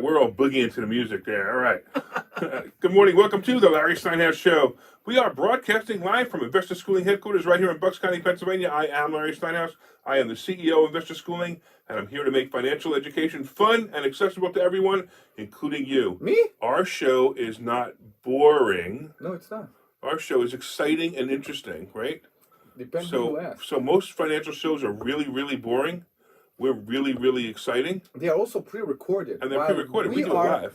we're all boogieing to the music there. All right. Good morning. Welcome to the Larry Steinhouse Show. We are broadcasting live from Investor Schooling headquarters right here in Bucks County, Pennsylvania. I am Larry Steinhouse. I am the CEO of Investor Schooling, and I'm here to make financial education fun and accessible to everyone, including you. Me? Our show is not boring. No, it's not. Our show is exciting and interesting, right? Depends on who asks. So most financial shows are really, really boring. We're really, really exciting. They are also pre-recorded. And they're pre-recorded. We do it live.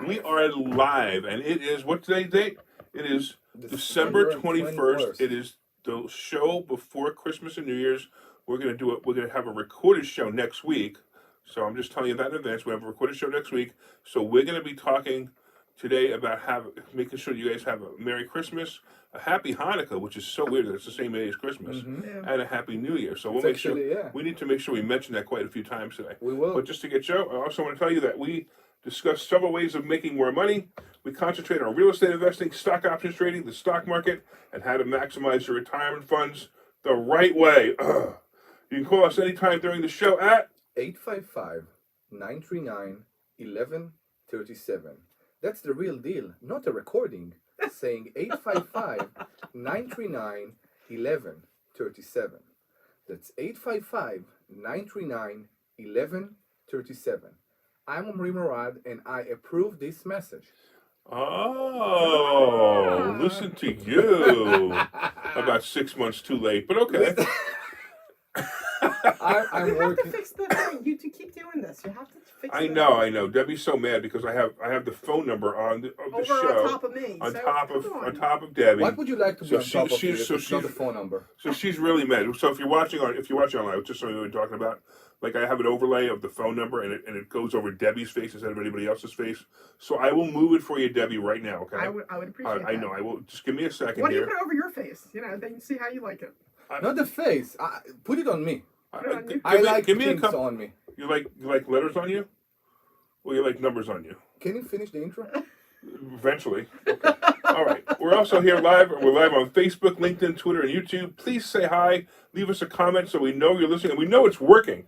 We are live. And it is, what today's date? It is December 21st. It is the show before Christmas and New Year's. We're going to do it. We're going to have a recorded show next week. So I'm just telling you that in advance. We have a recorded show next week. So we're going to be talking today about making sure you guys have a Merry Christmas, a Happy Hanukkah, which is so weird that it's the same day as Christmas, and a Happy New Year. So we'll make sure we need to make sure we mention that quite a few times today. We will. But just to get you, I also want to tell you that we discuss several ways of making more money. We concentrate on real estate investing, stock options trading, the stock market, and how to maximize your retirement funds the right way. You can call us anytime during the show at 855-939-1137. That's the real deal, not a recording. Saying 855-939-1137. That's 855-939-1137. I'm Omri Morad, and I approve this message. Oh, listen to you. About 6 months too late, but okay. I'm you working. have to fix the thing. You to keep doing this. You have to fix I know. Debbie's so mad because I have the phone number of the show on top of me. on top of Debbie. What would you like to be on top of you if it's not the phone number? So she's really mad. So if you're watching online, just so you know what we're talking about, like I have an overlay of the phone number and it goes over Debbie's face instead of anybody else's face. So I will move it for you, Debbie, right now. Okay. I would appreciate that. I know. I will. Just give me a second What do here. you put over your face? Then you see how you like it. Not the face. Put it on me. Give me things a couple. on me. You like letters on you? Or you like numbers on you? Can you finish the intro? Eventually. Okay. All right. We're also here live. We're live on Facebook, LinkedIn, Twitter, and YouTube. Please say hi. Leave us a comment so we know you're listening. And we know it's working.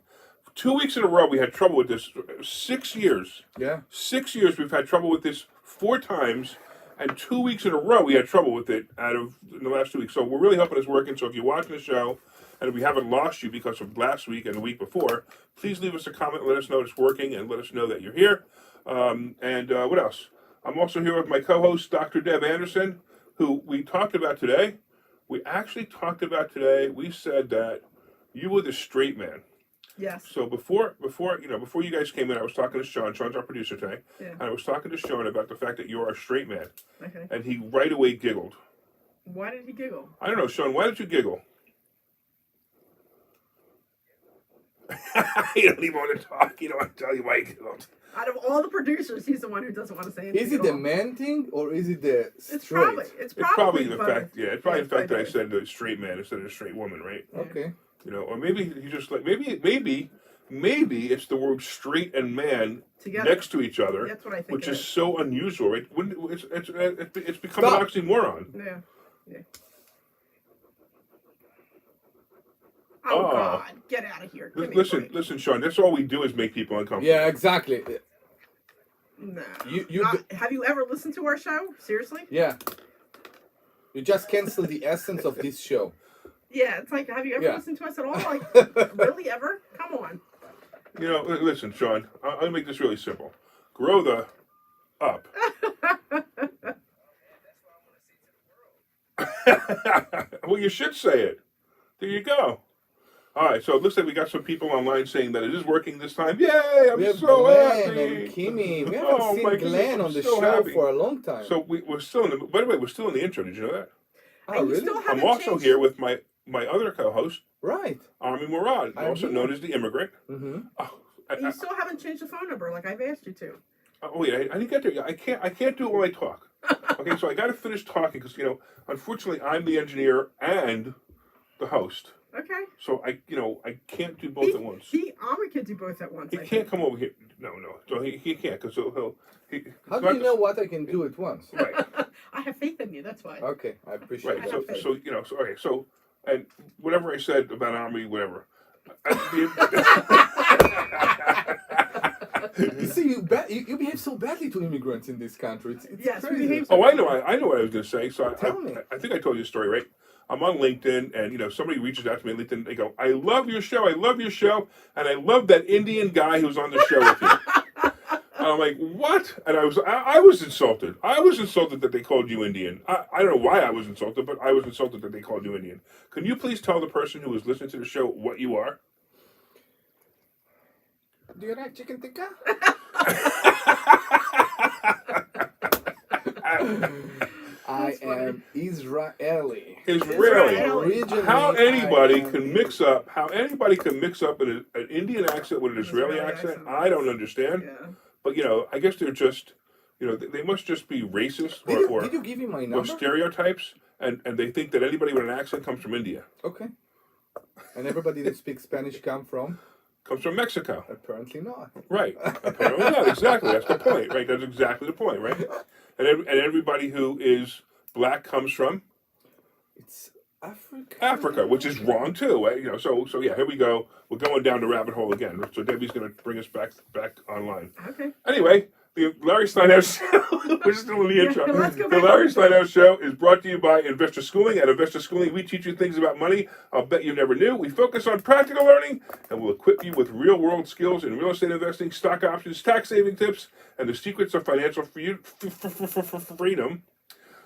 2 weeks in a row, we had trouble with this. 6 years. Yeah. 6 years, we've had trouble with this 4 times. And 2 weeks in a row, we had trouble with it in the last 2 weeks. So we're really hoping it's working. So if you're watching the show, and if we haven't lost you because of last week and the week before, please leave us a comment, let us know it's working, and let us know that you're here. What else? I'm also here with my co-host, Dr. Deb Anderson, who we talked about today. We actually talked about today, we said that you were the straight man. Yes. So before you guys came in, I was talking to Sean. Sean's our producer today. Yeah. And I was talking to Sean about the fact that you're a straight man. Okay. And he right away giggled. Why did he giggle? I don't know, Sean, why did you giggle? You don't even want to talk. You don't want to tell you why he giggled. Out of all the producers, he's the one who doesn't want to say anything. Is it the man thing or is it the straight? It's probably probably the fact. Yeah, it's probably the fact that I both. said the straight man instead of the straight woman, right? Okay. Or maybe he just like maybe it's the word straight and man Together. next to each other, That's what I think which it is is. so unusual, right? It's become an oxymoron. Yeah. Oh God! Get out of here! Listen, Sean. That's all we do is make people uncomfortable. Yeah, exactly. No. Have you ever listened to our show? Seriously? Yeah. You just cancel the essence of this show. Yeah, it's like, have you ever listened to us at all? Like, really, ever? Come on. Listen, Sean. I'll make this really simple. Grow the up. Well, you should say it. There you go. All right, so it looks like we got some people online saying that it is working this time. Yay! I'm so Glenn happy. and Kimmy. We haven't seen Glenn on the show for a long time. So we're still in the. By the way, we're still in the intro. Did you know that? Oh, really? I'm also here with my other co-host, Right. Omri Morad, also known as the Immigrant. Mm-hmm. You still haven't changed the phone number like I've asked you to. Oh wait, I didn't get there. I can't do it while I talk. Okay, so I got to finish talking because unfortunately, I'm the engineer and the host. Okay. So I can't do both at once. Omri can do both at once. He can't come over here. No. So he can't because he'll. How do you know what I can do at once? Right. I have faith in you. That's why. Okay, I appreciate Right. it. So and whatever I said about Omri, whatever. You see, you behave so badly to immigrants in this country. It's Yes, we crazy. behave Oh, I know what I was going to say. So Tell me. I think I told you a story, right? I'm on LinkedIn, and somebody reaches out to me on LinkedIn. They go, "I love your show. I love your show, and I love that Indian guy who's on the show with you." And I'm like, "What?" And I was insulted. I was insulted that they called you Indian. I don't know why I was insulted, but I was insulted that they called you Indian. Can you please tell the person who is listening to the show what you are? Do you like chicken tikka? I am Israeli. Israeli. How anybody can mix up an Indian accent with an Israeli accent, I don't understand. Yeah. But I guess they're just, they must just be racist Did you give me my or number? stereotypes, and they think that anybody with an accent comes from India. Okay. And everybody that speaks Spanish comes from Mexico. Apparently not. Right. Apparently not. Exactly. That's the point. Right. That's exactly the point. Right. And everybody who is black comes from It's Africa. Africa, which is wrong too. Right? So yeah. Here we go. We're going down the rabbit hole again. So Debbie's going to bring us back online. Okay. Anyway, the Larry Steinhouse Show. We're still in the intro. Let's go The back. Larry Steinhouse Show is brought to you by Investor Schooling. At Investor Schooling, we teach you things about money I'll bet you never knew. We focus on practical learning, and we'll equip you with real-world skills in real estate investing, stock options, tax-saving tips, and the secrets of financial freedom.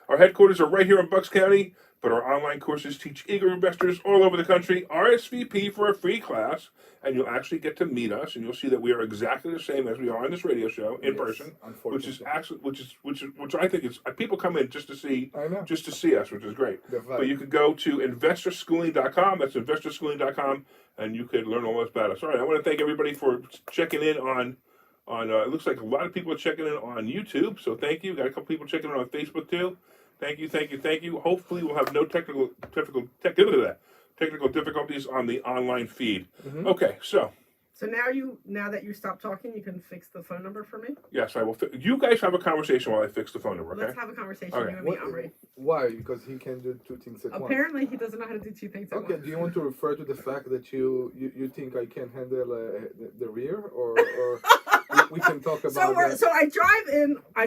Our headquarters are right here in Bucks County, but our online courses teach eager investors all over the country. RSVP for a free class, and you'll actually get to meet us, and you'll see that we are exactly the same as we are on this radio show in person, which I think is people come in just to see us, which is great. But you could go to investorschooling.com. That's investorschooling.com, and you could learn all about us. All right, I want to thank everybody for checking in on. It looks like a lot of people are checking in on YouTube, so thank you. Got a couple people checking in on Facebook too. Thank you. Hopefully, we'll have no technical difficulties on the online feed. Mm-hmm. Okay, so now that you stopped talking, you can fix the phone number for me? Yes, I will. You guys have a conversation while I fix the phone number, okay? Let's have a conversation, okay. You and me, Omri. Why? Because he can do two things at once. Apparently, he doesn't know how to do two things at once. Okay, do you want to refer to the fact that you think I can handle the rear, or we can talk about that? So I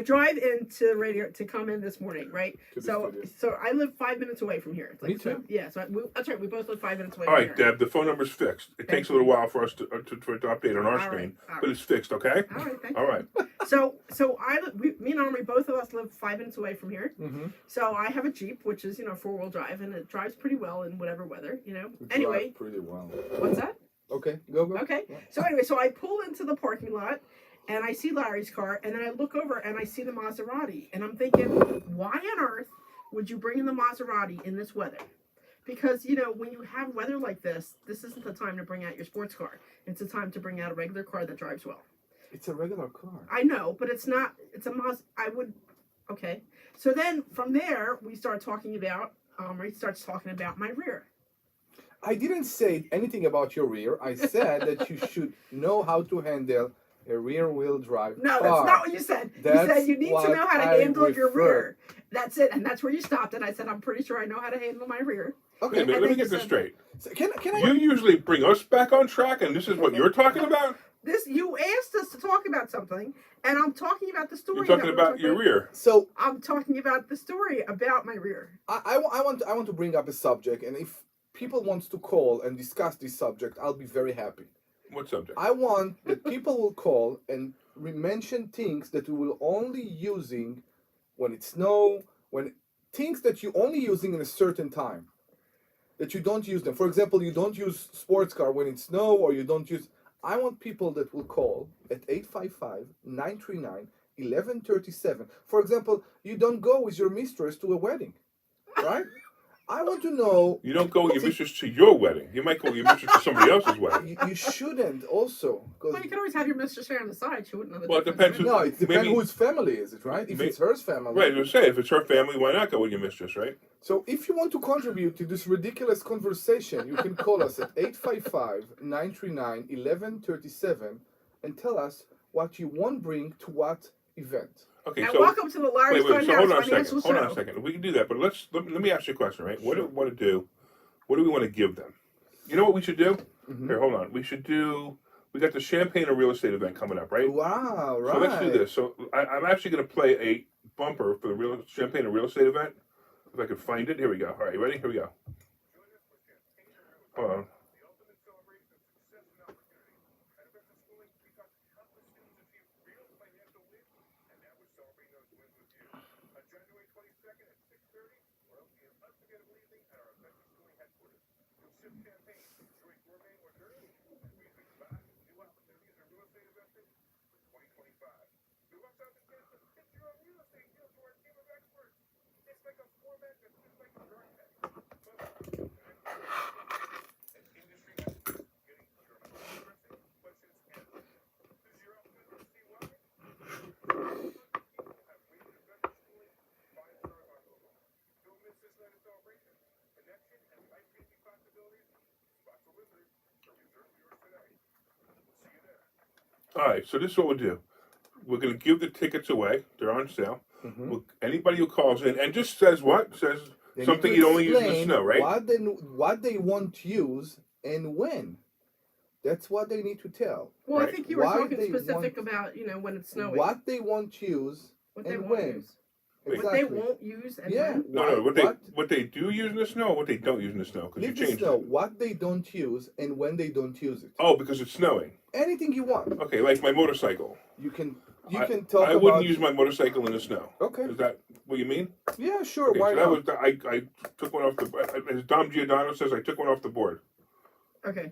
drive into radio to come in this morning, right? So I live 5 minutes away from here. Me too. Yeah, that's right. We both live 5 minutes away. All right, from here. Deb. The phone number's fixed. It takes a little while for us to update on our screen, but it's fixed. Okay. All right. Thank you. All right. So me and Omri, both of us live 5 minutes away from here. Mm-hmm. So I have a Jeep, which is 4-wheel drive, and it drives pretty well in whatever weather. Anyway, pretty well. What's that? Okay, go. Okay. Yeah. So anyway, I pull into the parking lot, and I see Larry's car, and then I look over and I see the Maserati, and I'm thinking, why on earth would you bring in the Maserati in this weather? Because, when you have weather like this isn't the time to bring out your sports car. It's the time to bring out a regular car that drives well. It's a regular car. I know, but it's not. It's a okay. So then from there, we start talking about, Omri starts talking about my rear. I didn't say anything about your rear. I said that you should know how to handle a rear-wheel drive No, car. that's not what you said. You said you need to know how to handle your rear. That's it, and that's where you stopped. And I said, I'm pretty sure I know how to handle my rear. Okay, let me get this straight. So can I? You usually bring us back on track, and this is what you're talking about? You asked us to talk about something, and I'm talking about the story. You're talking about your rear. So I'm talking about the story about my rear. I want to bring up a subject, and if people want to call and discuss this subject, I'll be very happy. What subject? I want that people will call and mention things that we will only using when it snow, when things that you only using in a certain time, that you don't use them. For example, you don't use sports car when it's snow, or you don't use. I want people that will call at 855-939-1137. For example, you don't go with your mistress to a wedding, right? I want to know. You don't go with your mistress to your wedding. You might go with your mistress to somebody else's wedding. You shouldn't also. Well, you can always have your mistress here on the side. She wouldn't know the difference. difference. Well, it depends whose family is it, right? If it's her family. Right, I was saying, if it's her family, why not go with your mistress, right? So if you want to contribute to this ridiculous conversation, you can call us at 855-939-1137 and tell us what you want to bring to what event. Okay, and so welcome to the Larry Steinhouse Financial Show. Hold on a second. We can do that, but let me ask you a question, right? What do we want to do? What do we want to give them? You know what we should do? Mm-hmm. Here, hold on. We should we got the Champagne and Real Estate event coming up, right? Wow, right. So let's do this. So I'm actually going to play a bumper for the Champagne and Real Estate event. If I could find it. Here we go. All right, you ready? Here we go. Hold on. All right, so this is what we'll do. We're going to give the tickets away. They're on sale. Anybody who calls in and just says what? Says They something need to you'd only use in the explain snow, right? What they want to use and when. That's what they need to tell. Well, Right. I think you were Why talking they specific want- about, when it's snowing. What they want to use What they and won't when. use. Wait. What they won't use and Yeah. when. No. What they do use in the snow, or what they don't use in the snow, because you Leave the changed snow. it. What they don't use and when they don't use it. Oh, because it's snowing. Anything you want. Okay, like my motorcycle. You can I talk I about. wouldn't use my motorcycle in the snow. Okay. Is that what you mean? Yeah, sure. Okay, Why so not? that was I took one off the. As Dom Giordano says, I took one off the board. Okay.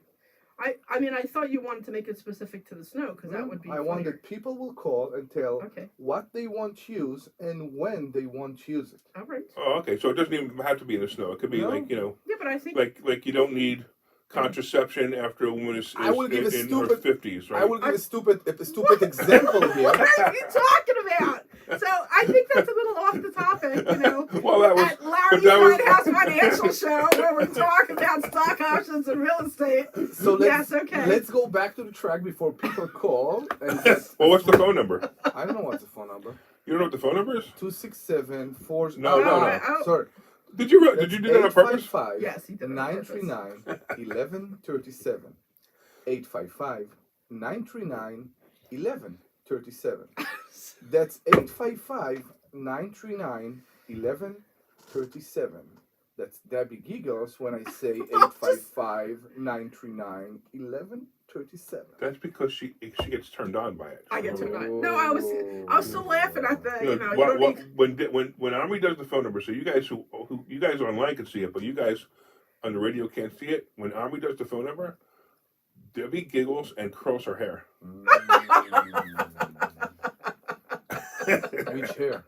I mean, I thought you wanted to make it specific to the snow because that would be. I want funnier. that people will call and tell Okay. what they want to use and when they want to use it. All right. Oh, okay. So it doesn't even have to be in the snow. It could be No. like Yeah, but I think. like you don't need contraception after a woman is I will give a in her stupid- 50s, right? I will give a stupid example here. What are you talking about? So I think that's a little off the topic, Well, that was. At Larry that was- Steinhouse Financial Show, where we're talking about stock options and real estate. So Yes, okay. let's go back to the track before people call. And Well, what's the phone number? I don't know what's the phone number. You don't know what the phone number is? 267-4. No, no. Sorry. Did you do that on purpose? 855 Yes, he did it on purpose. 939 1137. 855 939 1137. That's 855 939 1137. That's Debbie giggles when I say 855 939 1137. That's because she gets turned on by it. I get turned on. No, I was still laughing at the, you don't need. When Omri does the phone number, so you guys who you guys online can see it, but you guys on the radio can't see it. When Omri does the phone number, Debbie giggles and curls her hair. Which hair?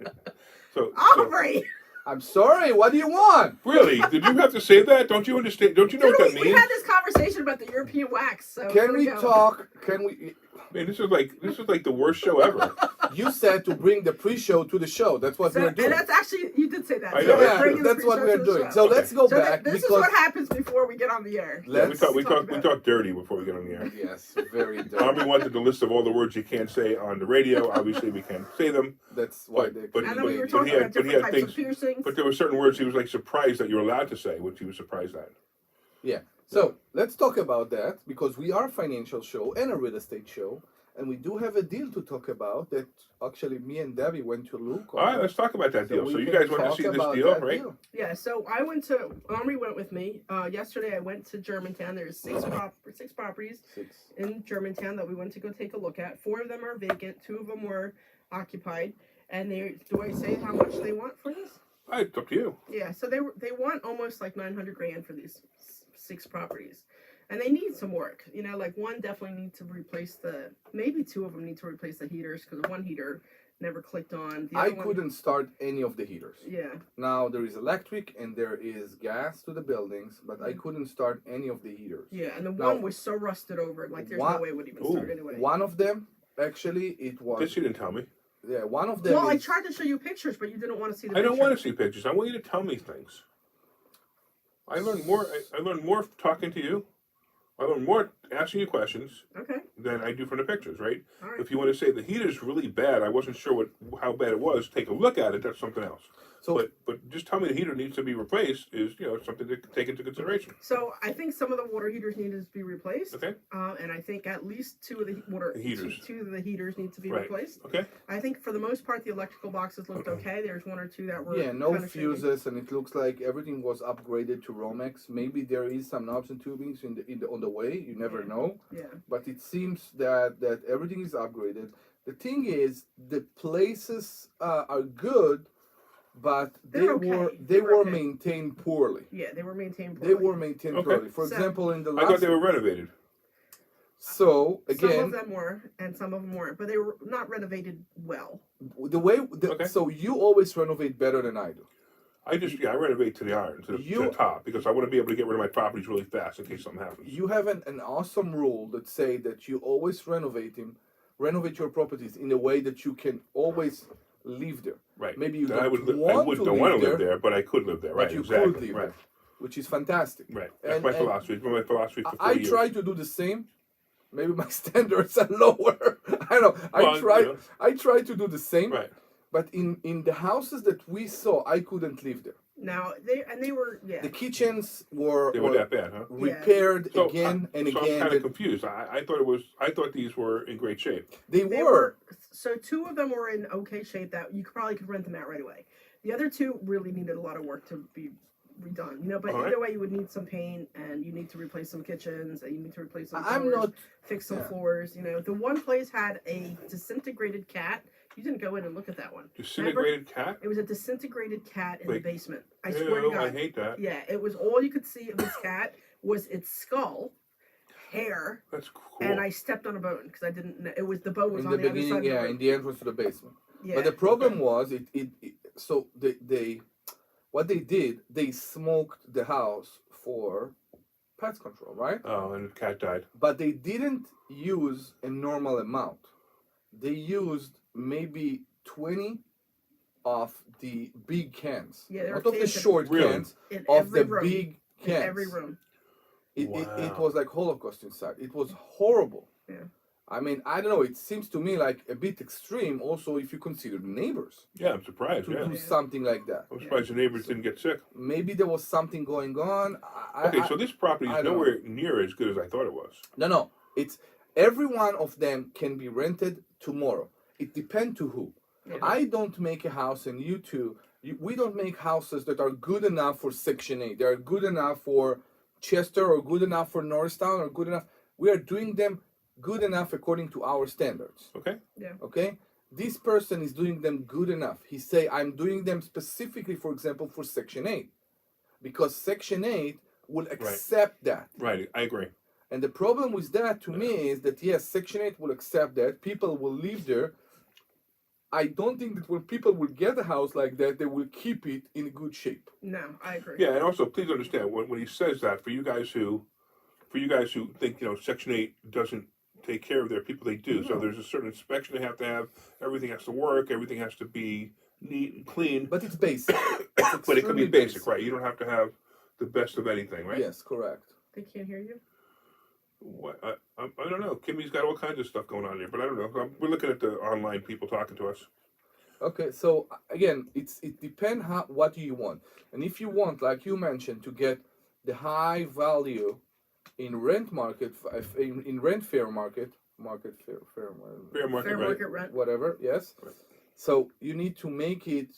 So Omri! I'm sorry, what do you want? really, did you have to say that? Don't you understand? Don't you know what that We means? had this conversation about the European wax. So Can here we go. talk? Can we? Man, this is like the worst show ever. You said to bring the pre-show to the show. That's what So, we're doing. and that's actually, you did say that. I So know. we're Yeah, bringing the that's what pre-show we're to the doing. show. So let's go So back this is because what happens before we get on the air. Yeah, we let's talk dirty before we get on the air. yes, very Omri dirty. wanted the list of all the words you can't say on the radio. Obviously, we can't say them. That's why But- they. but- And then we were but talking he had- about but he different had types of things- piercings. But there were certain words he was like surprised that you're allowed to say, which he was surprised at. Yeah. So let's talk about that because we are a financial show and a real estate show, and we do have a deal to talk about that. Actually, me and Debbie went to look. All right, let's talk about that deal. we So you can guys want to talk see this about deal, that right? deal. Yeah, so Omri went with me. Yesterday I went to Germantown. There's six properties Six. in Germantown that we went to go take a look at. 4 of them are vacant, 2 of them were occupied. And do I say how much they want for this? All right, it's up to you. Yeah, so they want almost like $900,000 for these 6 properties. And they need some work. Like one definitely needs to replace maybe 2 of them need to replace the heaters because one heater never clicked on. The I other one- couldn't start any of the heaters. Yeah. Now there is electric and there is gas to the buildings, but I couldn't start any of the heaters. Yeah, and the Now- one was so rusted over, like there's One- no way it would even Ooh. start anyway. One of them, actually, it was. This you didn't tell me. Yeah, one of them. Well, I is, tried to show you pictures, but you didn't want to see the I pictures. don't want to see pictures. I want you to tell me things. I learned more. I learned more talking to you. I learned more asking you questions Okay. than I do from the pictures, right? All right. If you want to say the heater's really bad, I wasn't sure how bad it was. Take a look at it. That's something else. So, But just tell me the heater needs to be replaced is something to take into consideration. So I think some of the water heaters needed to be replaced. Okay. And I think at least two of the heaters. two of the heaters need to be Right. replaced. Okay. I think for the most part the electrical boxes looked okay. There's one or two that were no kind of fuses, and it looks like everything was upgraded to Romex. Maybe there is some knobs and tubings on the way. You never know. Yeah. But it seems that everything is upgraded. The thing is, the places are good, but They're okay. they were okay. maintained poorly. Yeah, they were maintained They poorly. were maintained Okay. poorly. For So- example, in the I thought last. they were renovated. So Some of again, them were, and some of them weren't, but they were not renovated well. Okay. so you always renovate better than I do. I renovate to the iron, to the top, because I want to be able to get rid of my properties really fast in case something happens. You have an awesome rule that say that you always renovate your properties in a way that you can always live there. Right. Maybe you Then don't I don't want to live there, but I could live there. Right. but you Exactly. could live right. there, which is fantastic. Right. That's And- my and philosophy. It's been my philosophy for 40 I years. try to do the same. Maybe my standards are lower. I know. Well, I try to do the same. Right. But in the houses that we saw, I couldn't live there. Now they were The kitchens were They were that bad, huh? repaired So, again and so again. I'm kind of confused. I thought these were in great shape. They They were. were so two of them were in okay shape that you could rent them out right away. The other two really needed a lot of work to be redone. But All right. either way you would need some paint and you need to replace some kitchens and you need to replace some I'm floors, not. fix some yeah. floors. The one place had a disintegrated cat. You didn't go in and look at that one. Disintegrated cat? It was a disintegrated cat in the Wait. basement. I swear to Ew, God. I hate that. Yeah, it was all you could see of this cat was its skull, hair, That's cool. and I stepped on a bone because I didn't know. It was the bone was In on the the other beginning, side of the yeah, room. in the entrance to the basement. Yeah. But the problem was so they what they did, they smoked the house for pest control, right? Oh, and the cat died. But they didn't use a normal amount. They used maybe 20 of the big cans. Yeah, they were not of the cans short Really? cans, in of every the room. big In cans. every room. It Wow. was like Holocaust inside. It was horrible. Yeah. I mean, I don't know. It seems to me like a bit extreme. Also, if you consider the neighbors Yeah, I'm surprised. to Yeah. do something like that. I'm surprised the neighbors didn't get sick. Maybe there was something going on. Okay, so this property I is don't nowhere near as good as I thought it was. No. It's every one of them can be rented tomorrow. It depends to who. Yeah. I don't make a house, and you too. We don't make houses that are good enough for Section 8. They are good enough for Chester or good enough for Norristown or good enough. We are doing them good enough according to our standards. Okay? Okay? This person is doing them good enough. He say, I'm doing them specifically, for example, for Section 8. Because Section 8 will accept that. Right, I agree. And the problem with that to me is that, yes, Section 8 will accept that. People will live there. I don't think that when people will get a house like that, they will keep it in good shape. No, I agree. Yeah, and also please understand when he says that for you guys who think Section 8 doesn't take care of their people, they do. So No. there's a certain inspection they have to have. Everything has to work. Everything has to be neat and clean. But it's basic. It's But it could be extremely basic, right? You don't have to have the best of anything, right? Yes, correct. They can't hear you. What, I don't know. Kimmy's got all kinds of stuff going on here, but I don't know. We're looking at the online people talking to us. Okay, so again, it depends what do you want, and if you want, like you mentioned, to get the high value in rent market, in rent fair market, fair Fair Fair market, right? market rent. whatever, yes. Right. So you need to make it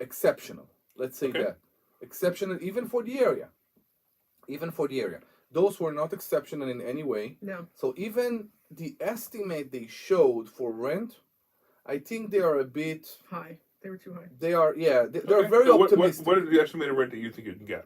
exceptional. Let's say Okay. that exceptional, even for the area. Those were not exceptional in any way. No. So even the estimate they showed for rent, I think they are a bit. High. They were too high. They are, yeah. They're Okay. very So what optimistic. is the estimated rent that you think you can get?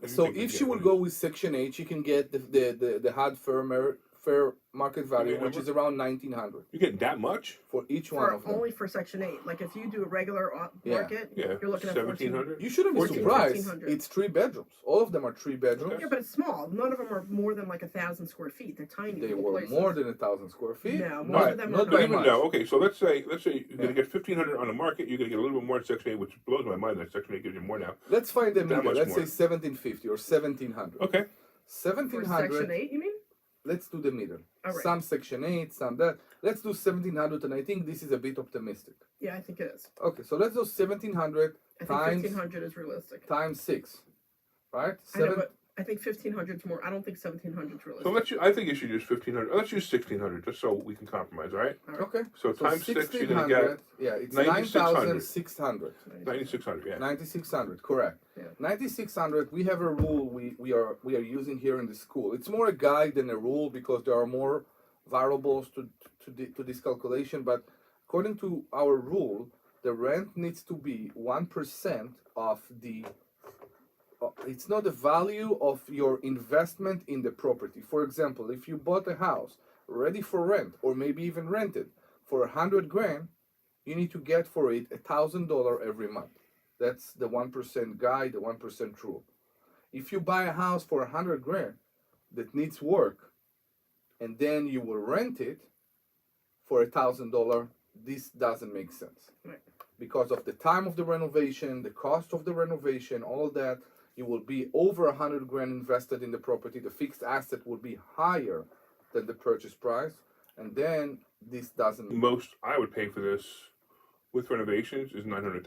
So if she will go with Section 8, she can get the hard fair market value, Okay, which is around 1,900 You're getting that much? for each one of them. Only for Section 8. Like if you do a regular Yeah. market, Yeah. you're looking at 1,700? You shouldn't be 14, surprised. 1,500. It's 3 bedrooms. All of them are 3 bedrooms. Okay. Yeah, but it's small. None of them are more than like 1,000 square feet. They're tiny. They little were places. more than 1,000 square feet. No, most not, of them not are But very even much. though, okay, so let's say you're going Yeah. to get 1,500 on the market, you're going to get a little bit more in Section 8, which blows my mind that Section 8 gives you more now. Let's find a That middle. much Let's more. say 1,750 or 1,700. Okay. For Section 1,700. 8, you mean? let's do the middle. All right. Some Section 8, some that. Let's do 1,700, and I think this is a bit optimistic. Yeah, I think it is. Okay, so let's do 1,700 I think times 1,500 is realistic. times 6, right? I know, but I think 1,500 is more. I don't think 1,700 is realistic. So I think you should use 1,500. Let's use 1,600 just so we can compromise. All right. Okay. So times 6, you're gonna get it's 9,600. 9,600. 9,600. Yeah. 9,600, correct. Yeah. 9,600. We have a rule we are using here in the school. It's more a guide than a rule because there are more variables to this calculation. But according to our rule, the rent needs to be 1% of the. It's not the value of your investment in the property. For example, if you bought a house ready for rent or maybe even rented for $100,000, you need to get for it $1,000 every month. That's the 1% guide, the 1% rule. If you buy a house for $100,000 that needs work, and then you will rent it for $1,000, this doesn't make sense. Right. Because of the time of the renovation, the cost of the renovation, all that. You will be over $100,000 invested in the property. The fixed asset will be higher than the purchase price, and then this doesn't. Most I would pay for this with renovations is $900,000.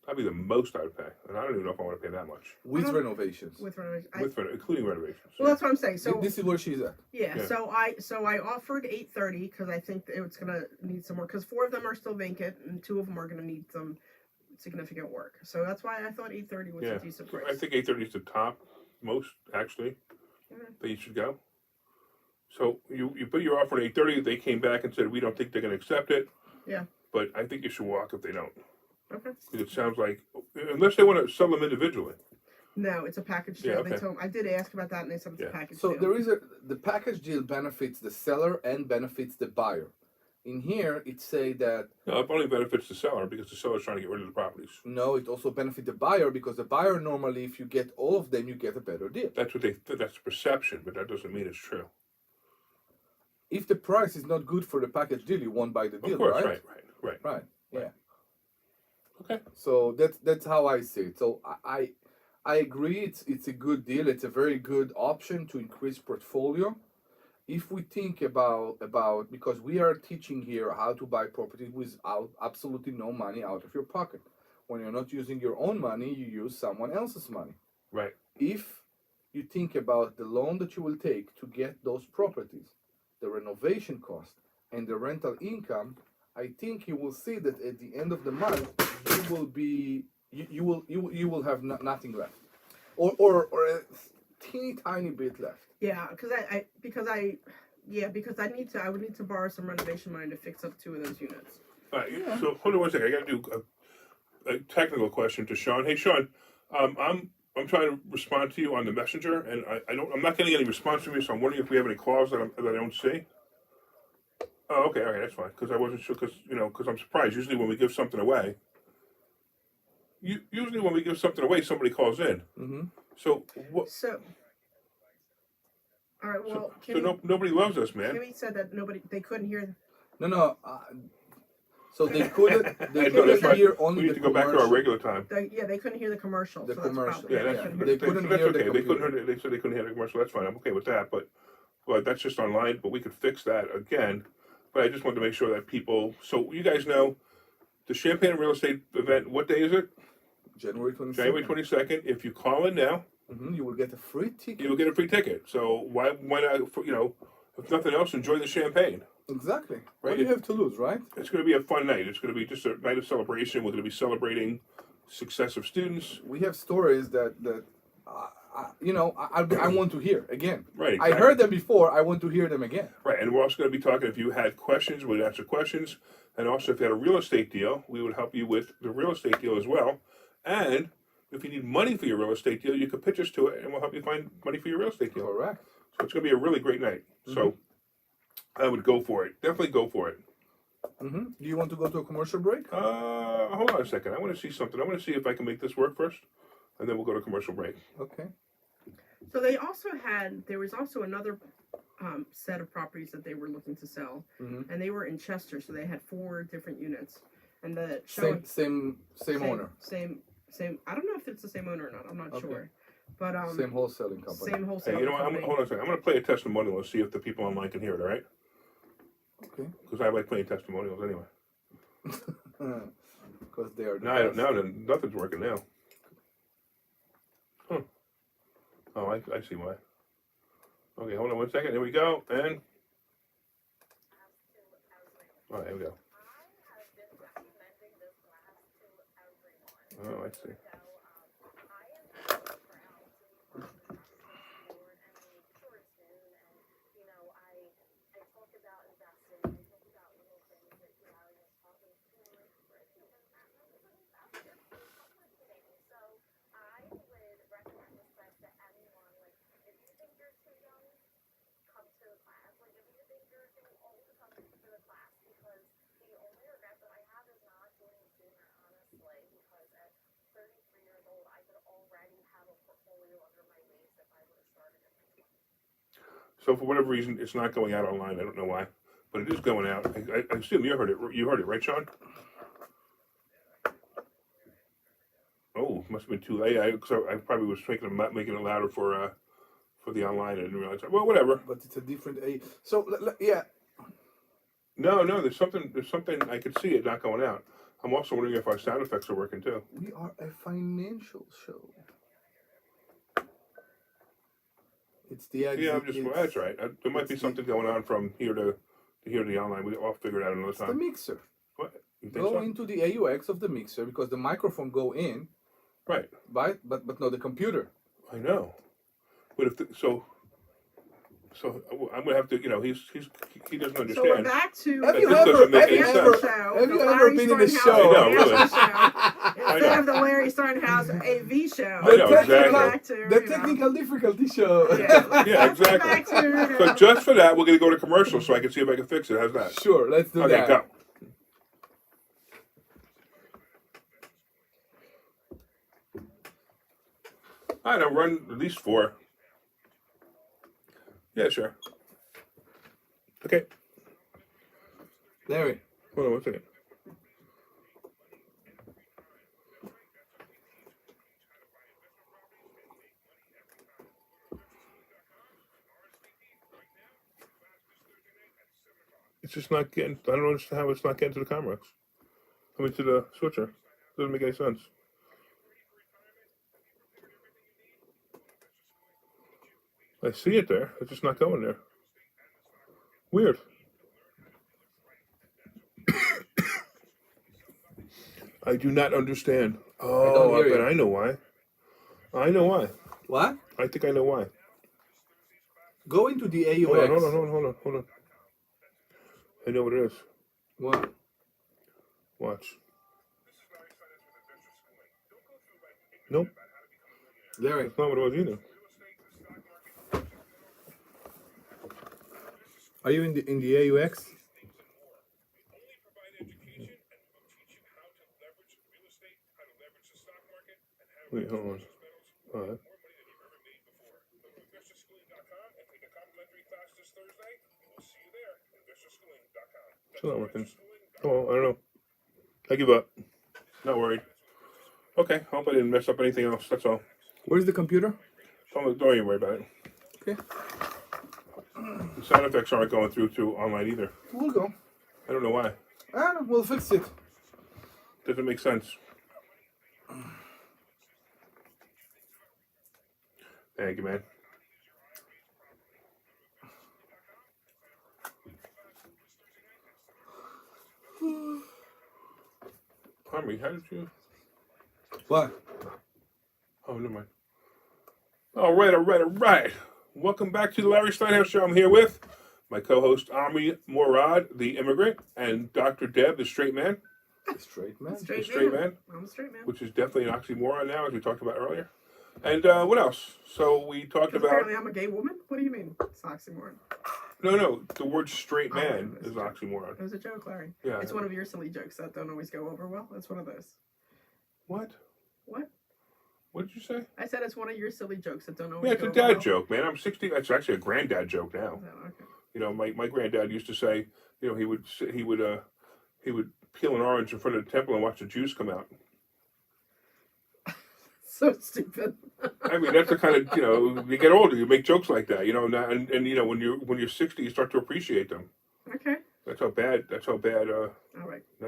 That'd be the most I would pay, and I don't even know if I want to pay that much With renovations. With renovation. including renovations. Well, that's what I'm saying. So This is where she's at. yeah, Yeah. so I offered 830 because I think it's gonna need some more because 4 of them are still vacant and 2 of them are gonna need some significant work. So that's why I thought 830 was a decent price. I think 830 is the top most actually that you should go. So you put your offer at 830. They came back and said we don't think they're going to accept it. Yeah. But I think you should walk if they don't. Okay. Because it sounds like unless they want to sell them individually. No, it's a package deal. Yeah, They okay. told I did ask about that, and they said it's a package So deal. there is the package deal benefits the seller and benefits the buyer. In here, it say that No, it only benefits the seller because the seller's trying to get rid of the properties. no, it also benefits the buyer because the buyer normally, if you get all of them, you get a better deal. That's what that's perception, but that doesn't mean it's true. If the price is not good for the package deal, you won't buy the deal, Of course, right? right. Yeah. Okay. So that's how I see it. So I agree. It's a good deal. It's a very good option to increase portfolio. If we think about because we are teaching here how to buy property without absolutely no money out of your pocket. When you're not using your own money, you use someone else's money. Right. If you think about the loan that you will take to get those properties, the renovation cost and the rental income, I think you will see that at the end of the month you will be you will have nothing left, or a teeny tiny bit left. Yeah, because I would need to borrow some renovation money to fix up 2 of those units. All right. Yeah. So hold on one second. I got to do a technical question to Sean. Hey, Sean, I'm trying to respond to you on the messenger, and I'm not getting any response from you. So I'm wondering if we have any calls that I don't see. Oh, okay, that's fine. Because I wasn't sure. Because I'm surprised. Usually when we give something away, somebody calls in. Mm-hmm. So what? So, all right. Well, Nobody loves us, man. Kimmy said that they couldn't hear. No. So they couldn't. They I know, that's couldn't right. hear only We need the to go back to our regular time. They couldn't hear the commercial. The so commercial. That's a problem. They couldn't hear the okay. They couldn't computer. hear. They said they couldn't hear the commercial. That's fine. I'm okay with that. But that's just online. But we could fix that again. But I just wanted to make sure that people. So you guys know, the Champaign Real Estate event. What day is it? January 22nd. January 22nd. If you call in now, You will get a free ticket. you'll get a free ticket. So why not? If nothing else, enjoy the champagne. Exactly. Right. What do you have to lose, right? It's going to be a fun night. It's going to be just a night of celebration. We're going to be celebrating success of students. We have stories that I want to hear again. Right. I Exactly. heard them before. I want to hear them again. Right, and we're also going to be talking, if you had questions, we'd answer questions. And also, if you had a real estate deal, we would help you with the real estate deal as well. And if you need money for your real estate deal, you can pitch us to it, and we'll help you find money for your real estate deal. Correct. So it's going to be a really great night. So I would go for it. Definitely go for it. Mm-hmm. Do you want to go to a commercial break? Hold on a second. I want to see something. I want to see if I can make this work first, and then we'll go to commercial break. Okay. So there was also another set of properties that they were looking to sell, and they were in Chester, so they had 4 different units, and the Same owner. Same. I don't know if it's the same owner or not. I'm not Okay. sure. But Same wholesaling company. Same wholesaling Hey, you know what? company. Hold on a second. I'm going to play a testimonial and see if the people online can hear it, all right? Okay. Because I like playing testimonials anyway. Because they are the Now, best. nothing's working now. Huh. Oh, I see why. Okay, hold on 1 second. Here we go. And. All right, here we go. Oh, I see. So for whatever reason, it's not going out online. I don't know why, but it is going out. I assume you heard it. You heard it, right, Sean? Oh, must have been too late. I probably was making it louder for the online. I didn't realize that. Well, whatever. But it's a different A. So yeah. No. There's something. I could see it not going out. I'm also wondering if our sound effects are working too. We are a financial show. It's the exit. Yeah, that's right. There might be something going on from here to here to the online. I'll figure it out another time. The mixer. What? You think Go so? into the AUX of the mixer because the microphone go in. Right. But no, the computer. I know. But if so I'm gonna have to. He doesn't understand. So we're back to Have That you this ever doesn't make any have sense. you ever been in a show? I know, really. Instead of the Larry Steinhouse AV show. I know, exactly. Back to, The technical difficulty show. Yeah, exactly. So just for that, we're gonna go to commercial so I can see if I can fix it. How's that? Sure, let's do Okay, that. go. I know, run at least 4. Yeah, sure. Okay. Larry. Hold on 1 second. It's just not getting. I don't understand how it's not getting to the Comrex. I mean, to the switcher. Doesn't make any sense. I see it there. It's just not going there. Weird. I do not understand. Oh, I bet I know why. I know why. What? I think I know why. Go into the AUX. Hold on. I know what it is. What? Watch. Nope. Larry. That's not what it was either. Are you in the AUX? Wait, hold on. All right. It's not working. Oh, I don't know. I give up. Not worried. Okay, hope I didn't mess up anything else. That's all. Where's the computer? Don't even worry about it. Okay. The sound effects aren't going through online either. We'll go. I don't know why. We'll fix it. Doesn't make sense. Thank you, man. Omri, how did you? What? Oh, never mind. All right. Welcome back to the Larry Steinhouse Show. I'm here with my co-host Omri Morad, the immigrant, and Dr. Deb, the straight man. Straight man. Straight man. I'm a straight man. Which is definitely an oxymoron now, as we talked about earlier. And what else? So we talked about. Apparently, I'm a gay woman. What do you mean? It's oxymoron. No. The word straight man is oxymoron. It was a joke, Larry. Yeah. It's one of your silly jokes that don't always go over well. It's one of those. What? What? What did you say? I said it's one of your silly jokes that don't always Yeah, it's go a over dad well. joke, man. I'm 60. It's actually a granddad joke now. Oh, okay. You know, my granddad used to say, you know, he would peel an orange in front of the temple and watch the juice come out. So stupid. I mean, that's the kind of, you get older, you make jokes like that, and when you're 60, you start to appreciate them. Okay. That's how bad. All right. No.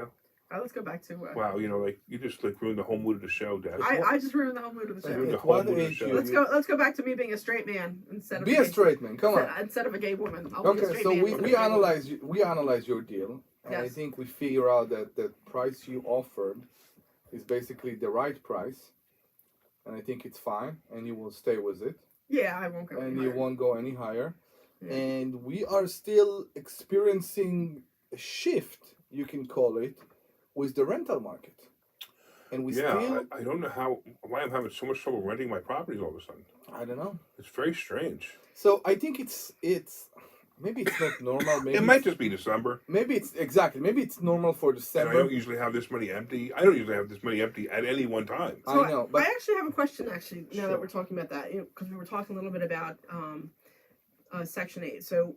All right, let's go back to. Wow, you just ruined the whole mood of the show, Dad. I just ruined the whole mood of the show. Ruined the At whole what mood of the age show. you- Let's go back to me being a straight man instead of Be a straight man. Come on. instead of a gay woman. I'll be a Okay, straight so man. we analyze your deal, and I Yes. think we figure out that the price you offered is basically the right price, and I think it's fine, and you will stay with it, Yeah, I won't go. and any you higher. won't go any higher. Yeah. And we are still experiencing a shift, you can call it, with the rental market. And we still, I don't know why I'm having so much trouble renting my properties all of a sudden. I don't know. It's very strange. So I think it's maybe it's not normal. Maybe It might just be December. maybe it's normal for And I December. don't usually have this many empty. I don't usually have this many empty at any one time. So I know, but I actually have a question. Now Sure. that we're talking about that, because we were talking a little bit about Section 8. So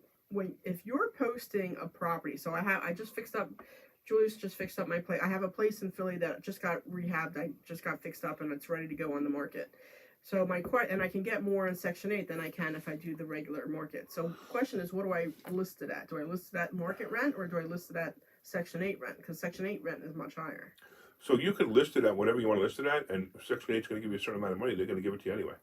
if you're posting a property, so I just fixed up. Julius just fixed up my place. I have a place in Philly that just got rehabbed. I just got fixed up and it's ready to go on the market. So and I can get more in Section 8 than I can if I do the regular market. So the question is, what do I list it at? Do I list it at market rent or do I list it at Section 8 rent? Because Section 8 rent is much higher. So you can list it at whatever you want to list it at, and Section 8 is going to give you a certain amount of money. They're going to give it to you anyway.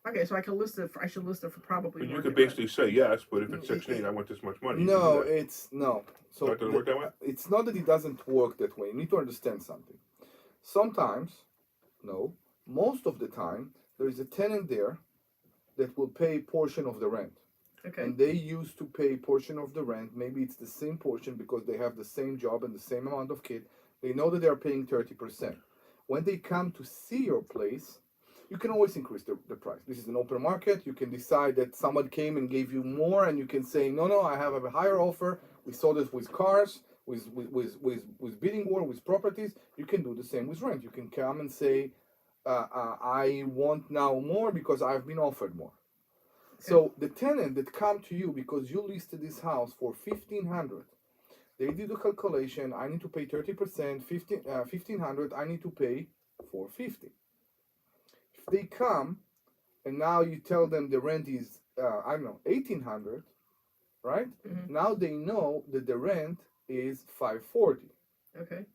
Okay, so I should list it for probably. But you market could basically rent. say yes, but if it's Section 8, I want this much money. You can no, do that. it's no. So No, it doesn't work that way? It's not that it doesn't work that way. You need to understand something. Sometimes, no, most of the time, there is a tenant there that will pay a portion of the rent. Okay. And they used to pay a portion of the rent. Maybe it's the same portion because they have the same job and the same amount of kid. They know that they are paying 30%. When they come to see your place, you can always increase the price. This is an open market. You can decide that someone came and gave you more, and you can say, no, I have a higher offer. We saw this with cars, with bidding war, with properties. You can do the same with rent. You can come and say, I want now more because I've been offered more. So the tenant that come to you because you listed this house for $1,500, they did the calculation. I need to pay 30%, $1,500. I need to pay $450. If they come and now you tell them the rent is $1,800, right? Mhm. Now they know that the rent is $540. Okay.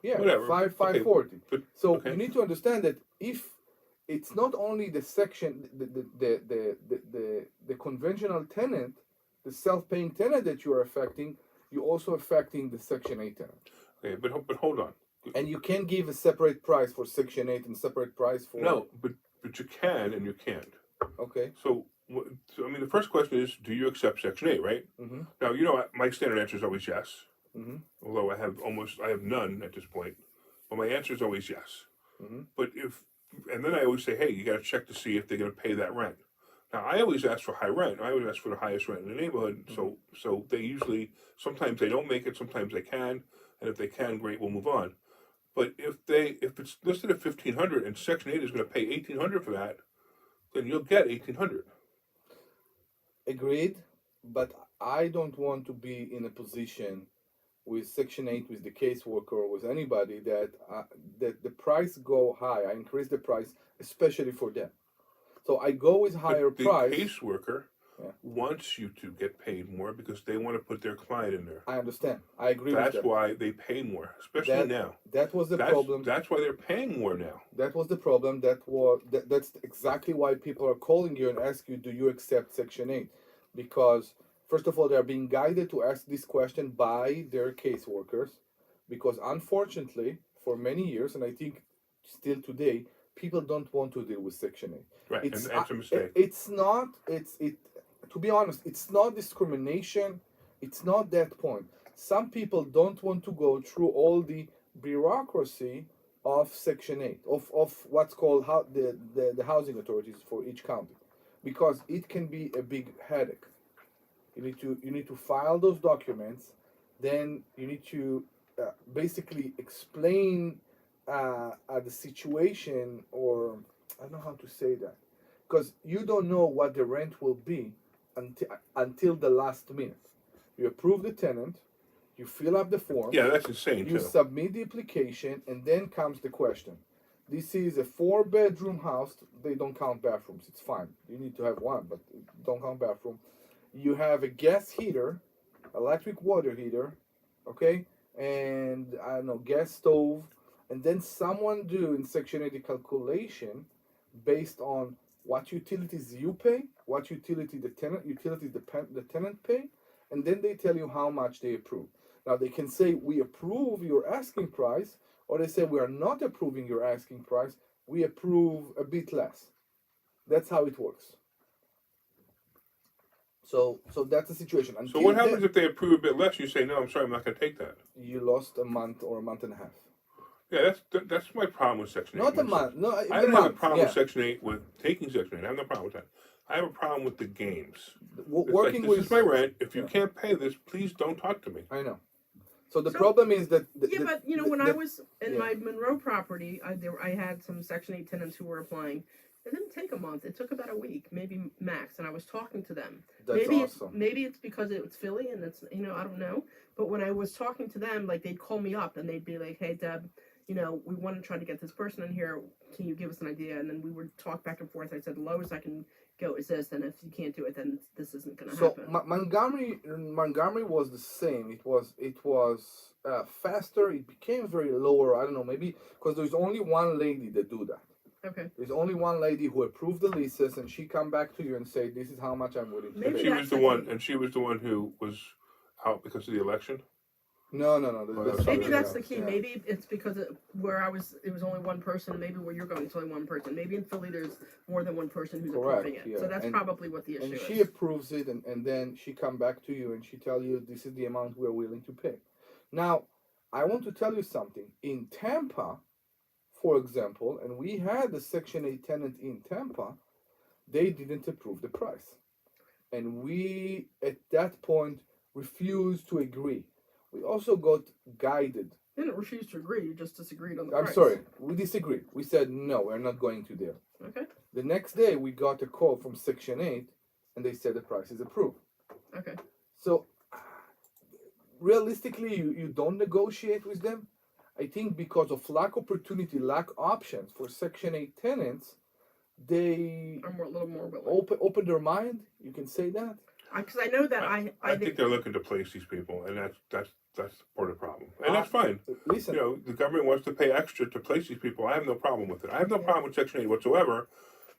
Yeah, Whatever. $540. But, So okay. you need to understand that if it's not only the section, the conventional tenant, the self-paying tenant that you are affecting, you're also affecting the Section 8 tenant. Okay, but hold on. And you can't give a separate price for Section 8 and separate price for... No, but you can and you can't. Okay. So the first question is, do you accept Section 8, right? Mm-hmm. Now, my standard answer is always yes. Mm-hmm. Although I have none at this point. But my answer is always yes. Mm-hmm. But and then I always say, hey, you got to check to see if they're going to pay that rent. Now, I always ask for high rent. I always ask for the highest rent in the neighborhood. Mm-hmm. So they usually, sometimes they don't make it, sometimes they can. And if they can, great, we'll move on. But if it's listed at $1,500 and Section 8 is going to pay $1,800 for that, then you'll get $1,800. Agreed, but I don't want to be in a position with Section 8, with the caseworker, or with anybody that the price go high. I increase the price, especially for them. So I go with higher But price. the caseworker Yeah. wants you to get paid more because they want to put their client in there. I understand. I agree That's with that. why they pay more, especially now. That was the problem. That's why they're paying more now. That was the problem. That's exactly why people are calling you and ask you, do you accept Section 8? Because, first of all, they are being guided to ask this question by their caseworkers. Because, unfortunately, for many years, and I think still today, people don't want to deal with Section 8. Right, and that's a mistake. To be honest, it's not discrimination. It's not that point. Some people don't want to go through all the bureaucracy of Section 8, of what's called the housing authorities for each county, because it can be a big headache. You need to file those documents, then you need to basically explain the situation, or I don't know how to say that, because you don't know what the rent will be until the last minute. You approve the tenant, you fill up the form. Yeah, that's insane You too. submit the application, and then comes the question. This is a 4-bedroom house. They don't count bathrooms. It's fine. You need to have one, but don't count bathroom. You have a gas heater, electric water heater, okay, and I don't know, gas stove, and then someone do in Section 80 calculation based on what utilities you pay, what utilities the tenant pay, and then they tell you how much they approve. Now they can say we approve your asking price, or they say we are not approving your asking price. We approve a bit less. That's how it works. So that's the situation. So what happens if they approve a bit less? You say, no, I'm sorry, I'm not going to take that. You lost a month or a month and a half. Yeah, that's my problem with Section 8. Not a month. No, I don't have a problem with Section 8 with taking Section 8. I have no problem with that. I have a problem with the games. Working this with is my rent. If you can't pay this, please don't talk to me. I know. So the problem is that but you know, when I was in my Monroe property, I had some Section 8 tenants who were applying. It didn't take a month. It took about a week, maybe max. And I was talking to them. That's awesome. Maybe it's because it's Philly and it's, you know, I don't know. But when I was talking to them, like they'd call me up and they'd be like, "Hey, Deb, you know, we want to try to get this person in here. Can you give us an idea?" And then we would talk back and forth. I said, "The lowest I can go is this, and if you can't do it, then this isn't going to happen." So Montgomery was the same. It was faster. It became very lower. I don't know, maybe because there's only one lady that do that. Okay. There's only one lady who approved the leases, and she come back to you and say, "This is how much I'm willing to pay." She was the one who was out because of the election. No. Maybe that's the key. Yeah. Maybe it's because it was only one person, and maybe where you're going, it's only one person. Maybe in Philly, there's more than one person who's approving it. Yeah. So that's probably what the issue is. And she approves it, and then she come back to you and she tell you, "This is the amount we're willing to pay." Now, I want to tell you something. In Tampa, for example, and we had a Section 8 tenant in Tampa, they didn't approve the price. And we, at that point, refused to agree. We also got guided. You didn't refuse to agree, you just disagreed on the price. I'm sorry, we disagreed. We said, no, we're not going to there. Okay. The next day, we got a call from Section 8, and they said the price is approved. Okay. So, realistically, you don't negotiate with them. I think because of lack opportunity, lack options for Section 8 tenants, they are a little more willing. Open their mind. You can say that. Because I know that I think they're looking to place these people, and that's part of the problem, and that's fine. Listen, you know, the government wants to pay extra to place these people. I have no problem with it. I have no problem with Section 8 whatsoever.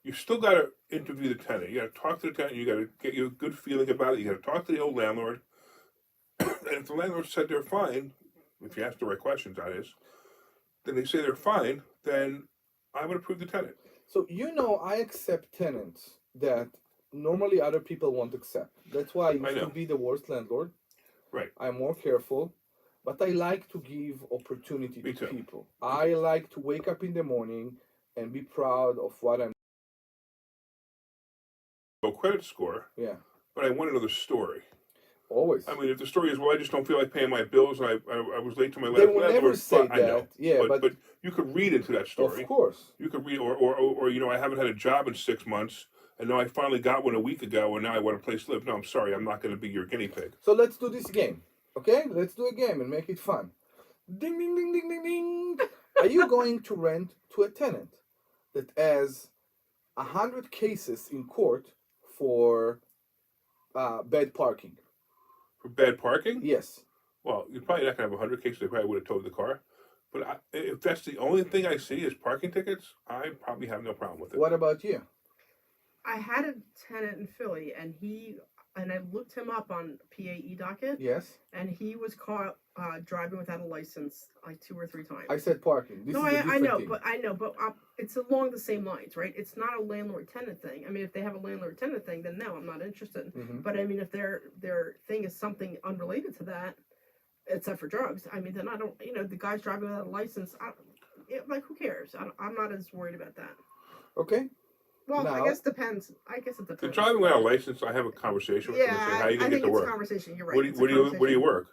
You still got to interview the tenant. You got to talk to the tenant. You got to get you a good feeling about it. You got to talk to the old landlord, and if the landlord said they're fine, if you ask the right questions, that is, then they say they're fine, then I would approve the tenant. So, you know, I accept tenants that normally other people won't accept. That's why I used to be the worst landlord. Right. I'm more careful, but I like to give opportunity to people. I like to wake up in the morning and be proud of what I'm doing. Credit score. Yeah. But I want to know the story. Always. I mean, if the story is, well, I just don't feel like paying my bills, and I was late to my last. They will never say that. I know. Yeah, but you could read into that story. Of course. You could read, or you know, I haven't had a job in 6 months, and now I finally got one a week ago, and now I want a place to live. No, I'm sorry, I'm not going to be your guinea pig. So let's do this game, okay? Let's do a game and make it fun. Ding, ding, ding, ding, ding, ding. Are you going to rent to a tenant that has 100 cases in court for bad parking? For bad parking? Yes. Well, you're probably not going to have 100 cases. They probably would have towed the car. But if that's the only thing I see is parking tickets, I probably have no problem with it. What about you? I had a tenant in Philly, and I looked him up on PAE docket. Yes. And he was caught driving without a license like 2 or 3 times. I said parking. This is a different thing. I know, but it's along the same lines, right? It's not a landlord-tenant thing. I mean, if they have a landlord-tenant thing, then no, I'm not interested. Mm-hmm. But I mean, if their thing is something unrelated to that, except for drugs, I mean, then I don't. You know, the guy's driving without a license. Like, who cares? I'm not as worried about that. Okay. Well, now, I guess it depends. The driving without a license, I have a conversation with them and say, how are you going to get to work? It's a conversation. You're right. Where do you work?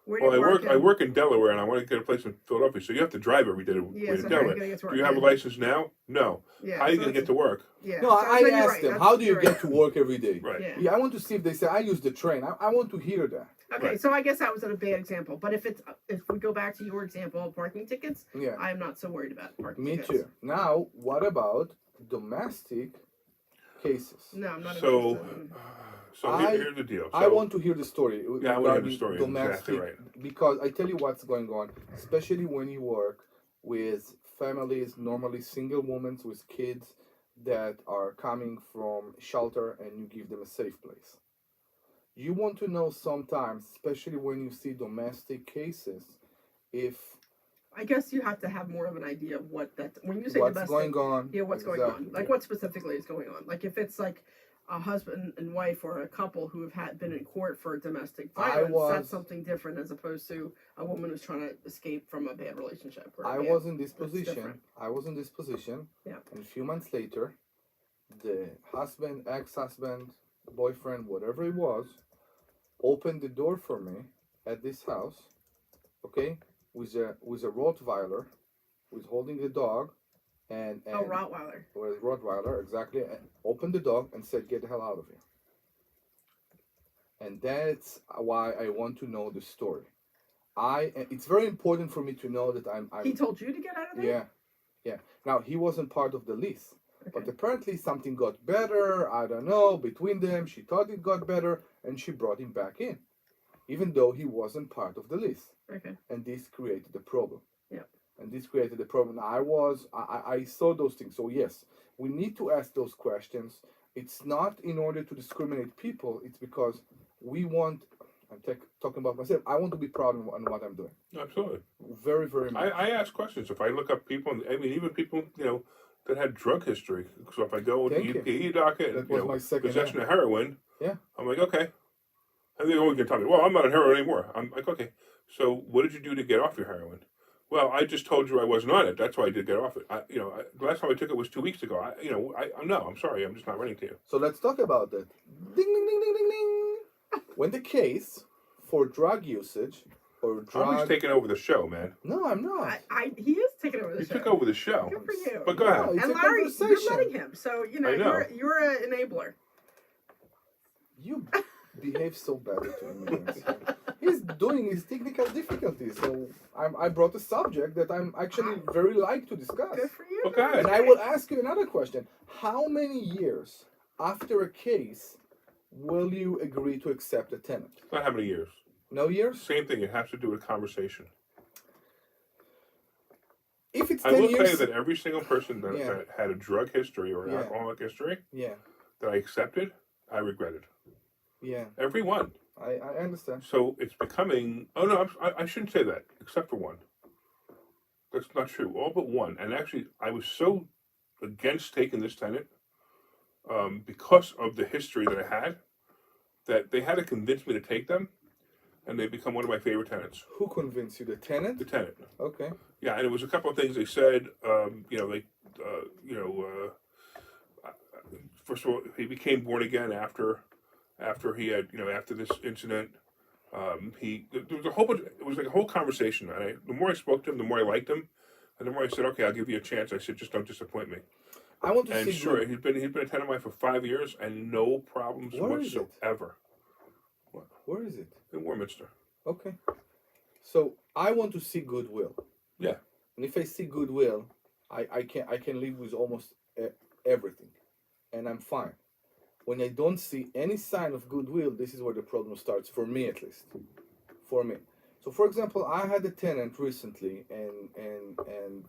I work in Delaware, and I want to get a place in Philadelphia. So you have to drive every day to Delaware. Do you have a license now? No. Yeah, how are you going to get to work? Yeah. No, I asked them, how do you get to work every day? Right. Yeah, I want to see if they say, I use the train. I want to hear that. Okay, Right. so I guess that was a bad example. But if we go back to your example of parking tickets, Yeah. I am not so worried about parking Me tickets. too. Now, what about domestic cases? No, I'm not So, interested. here's the deal. I So, want to hear the story yeah, I want to hear the regarding story. domestic, Exactly right. because I tell you what's going on, especially when you work with families, normally single women with kids that are coming from shelter, and you give them a safe place. You want to know sometimes, especially when you see domestic cases, if I guess you have to have more of an idea of what that. When you say what's domestic, going on. yeah, what's going on? Exactly. Like what specifically is going on? Like if it's like a husband and wife or a couple who have been in court for domestic violence, that's something different as opposed to a woman who's trying to escape from a bad relationship. I was in this position. Yeah. And a few months later, the husband, ex-husband, boyfriend, whatever it was, opened the door for me at this house, okay, with a Rottweiler, with holding a dog, and Rottweiler. With Rottweiler, exactly, and opened the dog and said, "Get the hell out of here." And that's why I want to know the story. It's very important for me to know that I'm. He told you to get out of there? Yeah. Now, he wasn't part of the lease. Okay. But apparently something got better, I don't know, between them. She thought it got better, and she brought him back in, even though he wasn't part of the lease. Okay. And this created a problem. Yeah. And this created a problem. I saw those things. So yes, we need to ask those questions. It's not in order to discriminate people. It's because we want, talking about myself, I want to be proud on what I'm doing. Absolutely. Very, very much. I ask questions. If I look up people, I mean, even people, that had drug history. So if I go with the EPA docket and possession of heroin, I'm like, okay. And they're always going to tell me, well, I'm not on heroin anymore. I'm like, okay. So what did you do to get off your heroin? Well, I just told you I wasn't on it. That's why I did get off it. The last time I took it was 2 weeks ago. I'm sorry. I'm just not running to you. So let's talk about that. Ding, ding, ding, ding, ding, ding. When the case for drug usage or drug... Omri's taking over the show, man. No, I'm not. He is taking over the show. He took over the show. Good for you. But go ahead. And Larry, you're letting him. So, you're an enabler. You behave so badly to immigrants. He's doing his technical difficulties. So I brought a subject that I'm actually very like to discuss. Good for you. Okay. And I will ask you another question. How many years after a case will you agree to accept a tenant? Not how many years. No years? Same thing. It has to do with conversation. If it's 10 years... I will tell you that every single person that had a drug history or an alcoholic history that I accepted, I regretted. Yeah. Every one. I understand. So it's becoming... Oh, no, I shouldn't say that, except for one. That's not true. All but one. And actually, I was so against taking this tenant because of the history that I had, that they had to convince me to take them, and they become one of my favorite tenants. Who convinced you? The tenant? The tenant. Okay. Yeah, and it was a couple of things they said. First of all, he became born again after he had, after this incident. There was a whole bunch. It was like a whole conversation. And the more I spoke to him, the more I liked him, and the more I said, "Okay, I'll give you a chance." I said, "Just don't disappoint me." I want to see. Sure, he's been a tenant of mine for 5 years, and no problems whatsoever. Where is it? In Warminster. Okay. So I want to see goodwill. Yeah. And if I see goodwill, I can live with almost everything, and I'm fine. When I don't see any sign of goodwill, this is where the problem starts, for me at least. For me. So, for example, I had a tenant recently, and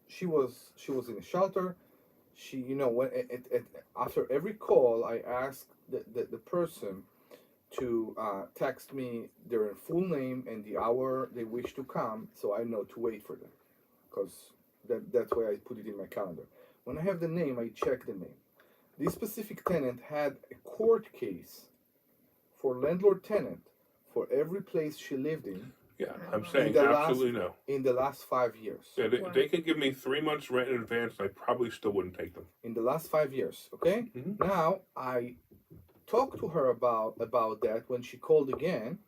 she was in a shelter. She, when after every call, I asked the person to text me their full name and the hour they wish to come, so I know to wait for them, because that's why I put it in my calendar. When I have the name, I check the name. This specific tenant had a court case for landlord-tenant for every place she lived in. Yeah, I'm saying absolutely no. In the last 5 years. Yeah, they could give me 3 months rent in advance, and I probably still wouldn't take them. In the last 5 years, okay? Mm-hmm. Now, I talked to her about that when she called again,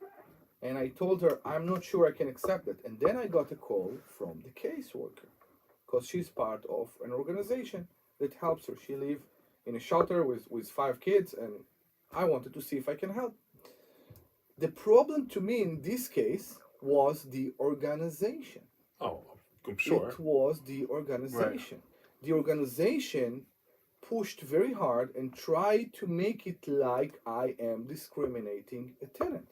and I told her, I'm not sure I can accept it. And then I got a call from the caseworker, because she's part of an organization that helps her. She lives in a shelter with 5 kids, and I wanted to see if I can help. The problem to me in this case was the organization. Oh, I'm sure. It was the organization. Right. The organization pushed very hard and tried to make it like I am discriminating a tenant.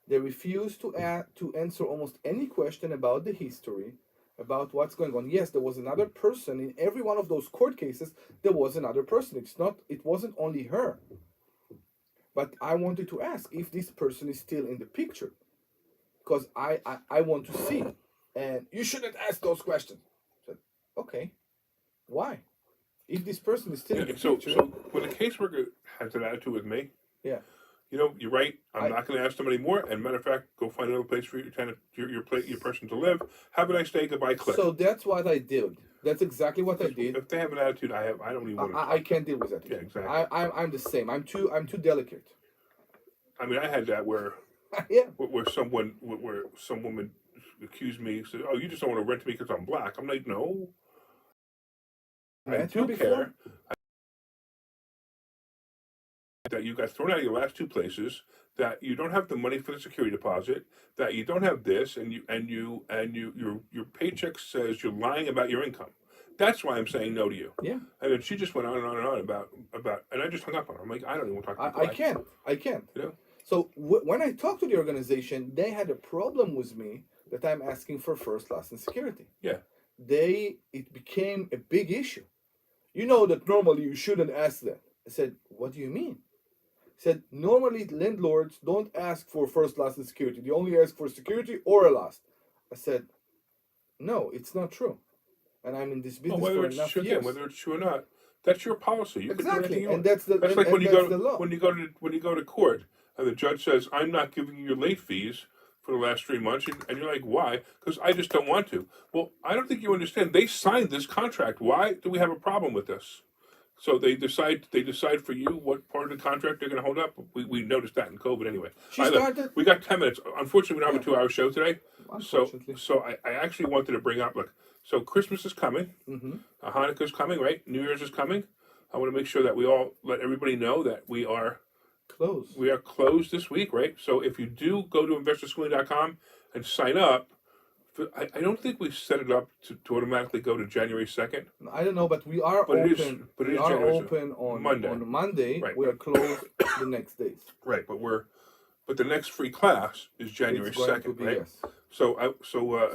They refused to answer almost any question about the history, about what's going on. Yes, there was another person in every one of those court cases. There was another person. It wasn't only her. But I wanted to ask if this person is still in the picture, because I want to see. And you shouldn't ask those questions. I said, okay, why? If this person is still in the picture. So when a caseworker has an attitude with me, yeah, you're right. I'm not going to ask them anymore. And matter of fact, go find another place for your tenant, your person to live. Have a nice day. Goodbye. Click. So that's what I did. That's exactly what I did. If they have an attitude, I don't even want to. I can't deal with that. Yeah, exactly. I'm the same. I'm too delicate. I mean, I had that where yeah, where some woman accused me, said, "Oh, you just don't want to rent to me because I'm black." I'm like, no. I do care that you got thrown out of your last two places, that you don't have the money for the security deposit, that you don't have this, and your paycheck says you're lying about your income. That's why I'm saying no to you. Yeah. And then she just went on and on and on about, and I just hung up on her. I'm like, I don't even want to talk to you. I can't. You know. So when I talked to the organization, they had a problem with me that I'm asking for first, last, and security. Yeah. It became a big issue. You know that normally you shouldn't ask that. I said, what do you mean? He said, normally landlords don't ask for first, last, and security. They only ask for security or a last. I said, no, it's not true. And I'm in this business for enough years. Again, whether it's true or not, that's your policy. You exactly, can do anything and that's the that's and, like and when you that's go the law. when you go to court and the judge says, "I'm not giving you your late fees for the last 3 months," and you're like, "Why?" Because I just don't want to. Well, I don't think you understand. They signed this contract. Why do we have a problem with this? So they decide for you what part of the contract they're going to hold up. We noticed that in COVID anyway. We got 10 minutes. Unfortunately, we don't have a 2-hour show today. So I actually wanted to bring up, look, so Christmas is coming. Mm-hmm. Hanukkah's coming, right? New Year's is coming. I want to make sure that we all let everybody know that we are closed. We are closed this week, right? So if you do go to investorschooling.com and sign up, I don't think we've set it up to automatically go to January 2nd. I don't know, but we are open. We are open on Monday. On Monday, right. We are closed the next days. Right, but the next free class is January 2nd, right? Yes. So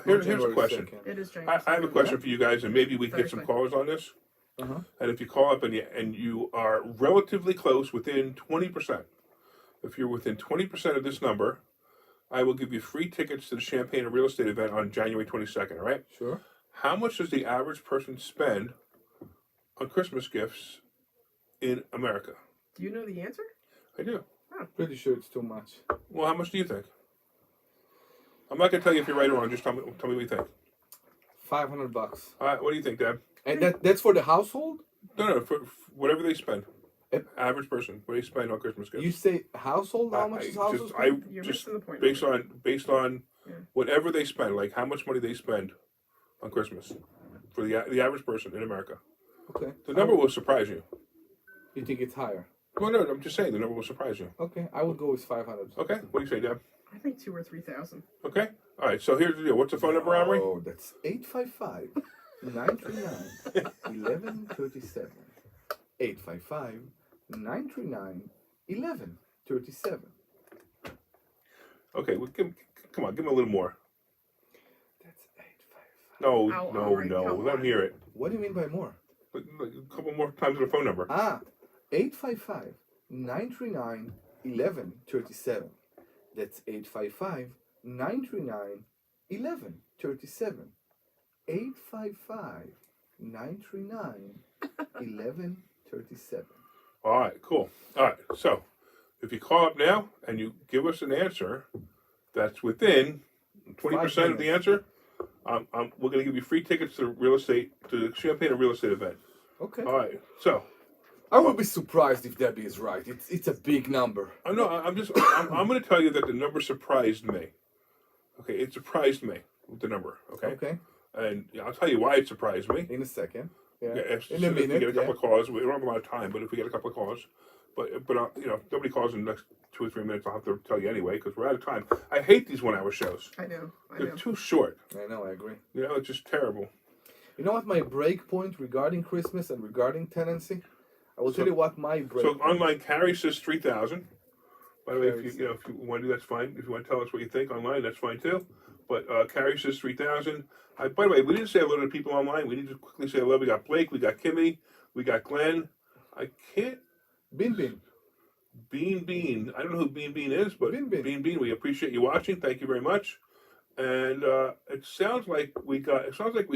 here's a question. 2nd. It is January 2nd. I have a question for you guys, and maybe we can get some callers on this. Uh-huh. And if you call up and you are relatively close, within 20%, if you're within 20% of this number, I will give you free tickets to the Champagne and Real Estate event on January 22nd, all right? Sure. How much does the average person spend on Christmas gifts in America? Do you know the answer? I do. I'm pretty sure it's too much. Well, how much do you think? I'm not going to tell you if you're right or wrong. Just tell me what you think. $500. All right, what do you think, Deb? And that's for the household? No, for whatever they spend. Average person, what do you spend on Christmas gifts? You say household? How much is household spend? You're missing the point. Based on whatever they spend, like how much money they spend on Christmas for the average person in America. Okay. The number will surprise you. You think it's higher? Well, no, I'm just saying the number will surprise you. Okay, I would go with 500. Okay, what do you say, Deb? I think 2,000 or 3,000. Okay, all right. So here's the deal. What's the phone number, Omri? Oh, that's 855-939-1137. 855-939-1137. Okay, well, come on, give me a little more. That's 855. No, let me hear it. What do you mean by more? A couple more times the phone number. 855-939-1137. That's 855-939-1137. 855-939-1137. All right, cool. All right, so if you call up now and you give us an answer that's within 20% of the answer, we're going to give you free tickets to the Champagne and Real Estate event. Okay. All right, so. I would be surprised if Debbie is right. It's a big number. I'm going to tell you that the number surprised me. Okay, it surprised me with the number. Okay. Okay. And I'll tell you why it surprised me. In a second. Yeah. As In soon a as we minute. get a couple of calls, we don't have a lot of time, but if we get a couple of calls, but you know, if nobody calls in the next 2 or 3 minutes, I'll have to tell you anyway because we're out of time. I hate these 1 hour shows. I know. They're too short. I know. I agree. You know, it's just terrible. You know what my break point regarding Christmas and regarding tenancy? I will tell you what my break. So point. online, Carrie says 3,000. By the way, if you want to do that's fine. If you want to tell us what you think online, that's fine too. But Carrie says 3,000. By the way, we didn't say hello to people online. We need to quickly say hello. We got Blake, we got Kimmy, we got Glenn. I can't. Bean Bean. Bean. I don't know who Bean is, but Bean. We appreciate you watching. Thank you very much. And it sounds like we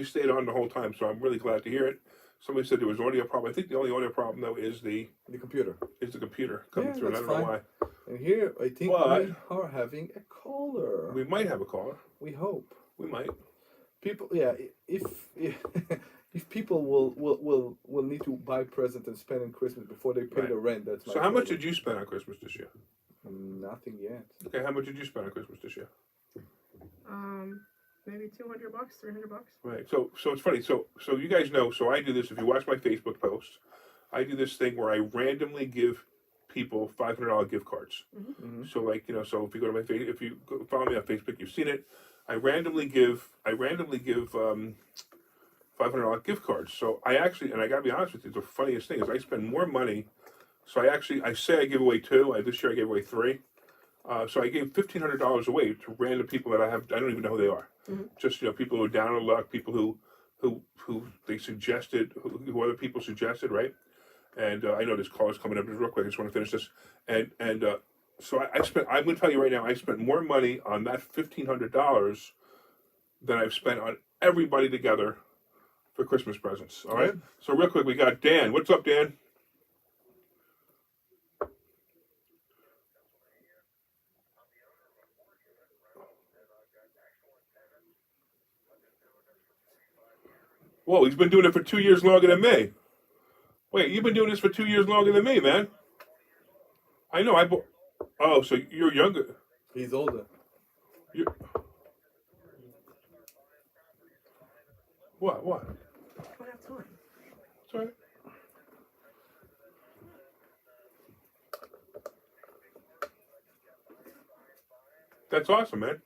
stayed on the whole time. So I'm really glad to hear it. Somebody said there was audio problem. I think the only audio problem though is the computer. Is the computer coming through? And I don't know why. And here I think we are having a caller. We might have a caller. We hope. We might. People, yeah. If people will need to buy presents and spend on Christmas before they pay the rent, that's my so. How much did you spend on Christmas this year? Nothing yet. Okay, how much did you spend on Christmas this year? Maybe $200, $300. Right. So it's funny. So you guys know. So I do this. If you watch my Facebook posts, I do this thing where I randomly give people $500 gift cards. Mm-hmm. So like so if you go to my if you follow me on Facebook, you've seen it. I randomly give $500 gift cards. So I actually, and I gotta be honest with you, the funniest thing is I spend more money. So I say I give away 2. This year I gave away 3. So I gave $1,500 away to random people that I don't even know who they are. Mm-hmm. Just people who are down on luck, people who they suggested, who other people suggested, right? And I know this call is coming up just real quick. I just want to finish this. And so I spent. I'm going to tell you right now. I spent more money on that $1,500 than I've spent on everybody together for Christmas presents. All right. So real quick, we got Dan. What's up, Dan? Whoa, he's been doing it for 2 years longer than me. Wait, you've been doing this for 2 years longer than me, man. I know. Oh, so you're younger. He's older. What? I don't have time. Sorry. That's awesome, man.